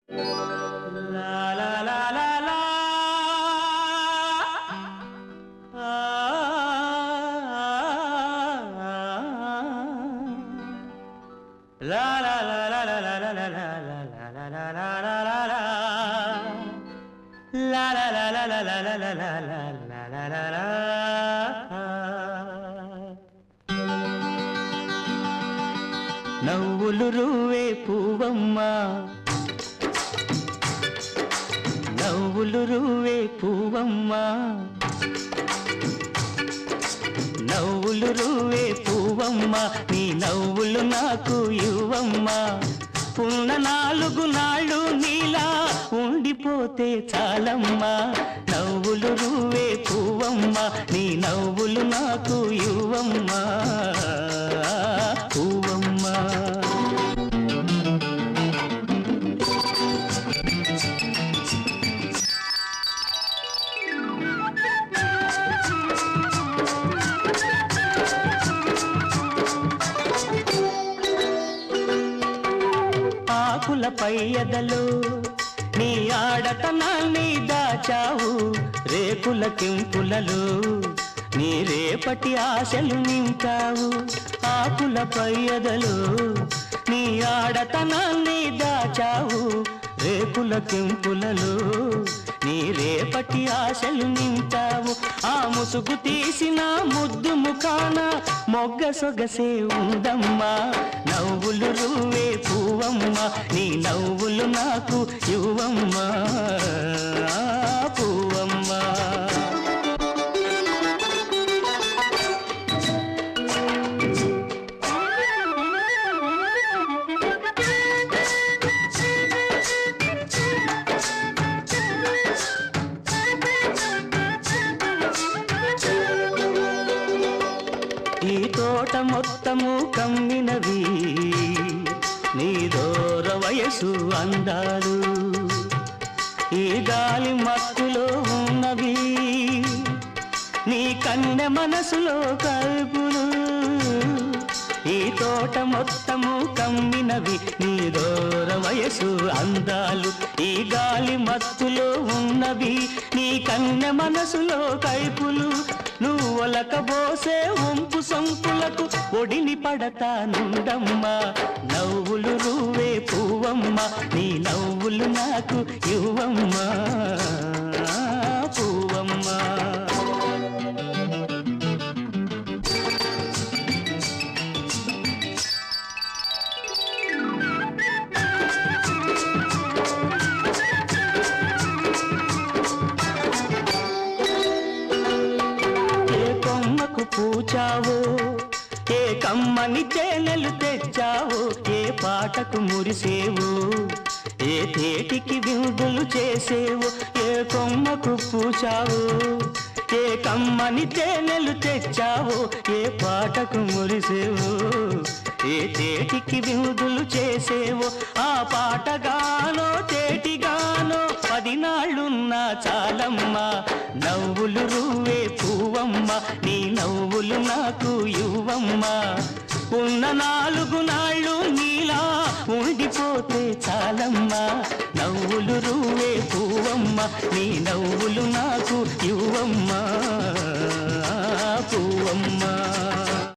La la la la la. La la la la la la la la la la la la la la la. La la la la la la la la la la la la la. నవ్వులు రువే పువ్వమ్మ నవ్వులు రువే పువ్వమ్మ నవ్వులు రువే పువ్వమ్మ నీ నవ్వులు నాకు ఇవ్వమ్మ ఉన్న 4 నాళ్ళు నీలా ఉండిపోతే చాలమ్మా నవ్వులు రువే పువ్వమ్మ నీ నవ్వులు నాకు ఇవ్వమ్మ పువ్వమ్మ ఆకులపై ఎదలు నీ ఆడతనాన్ని దాచావు రేకుల కింపులలో నీ రేపటి ఆశలు నింపావు ఆకులపై ఎదలు నీ ఆడతనాన్ని దాచావు రేకుల కింపులలో నీ రేపటి ఆశలు నింపావు ఆ ముసుగు తీసిన ముద్దు ముఖాన మొగ్గ సొగసే ఉందమ్మా నవ్వులు రువే పువ్వమ్మ నీ నవ్వులు నాకు ఇవ్వమ్మా పువ్వమ్మ ఈ తోట మొత్తము కమ్మినవి నీ దూర వయసు అందాలు ఈ గాలి మత్తులో ఉన్నవి నీ కన్నె మనసులో కల్పులు ఈ తోట మొత్తము కమ్మినవి నీ దూర వయసు అందాలు ఈ గాలి మత్తులో ఉన్నవి నీ కన్నె మనసులో కైపులు నువ్వొలకబోసే వంపు సంపులకు ఒడిని పడతానుండమ్మా నవ్వులు రువే పువ్వమ్మ నీ నవ్వులు నాకు ఇవ్వమ్మా పువ్వమ్మ పూచావో ఏ కమ్మని తేనెలు తెచ్చావో ఏ పాటకు మురిసేవో ఏ తేటికి విందులు చేసేవో ఏ కొమ్మకు పూచావో ఏ కమ్మని తేనెలు తెచ్చావో ఏ పాటకు మురిసేవో ఏ తేటికి విందులు చేసేవో ఆ పాటగానో తేటిగానో 10 నాళ్ళున్నా చాలమ్మా నవ్వులు రువే పువ్వమ్మ నీ నవ్వులు నాకు ఇవ్వమ్మా ఉన్న 4 నాళ్ళు నీలా ఉండిపోతే చాలమ్మా నవ్వులు రువే పువ్వమ్మ నీ నవ్వులు నాకు ఇవ్వమ్మా పువ్వమ్మ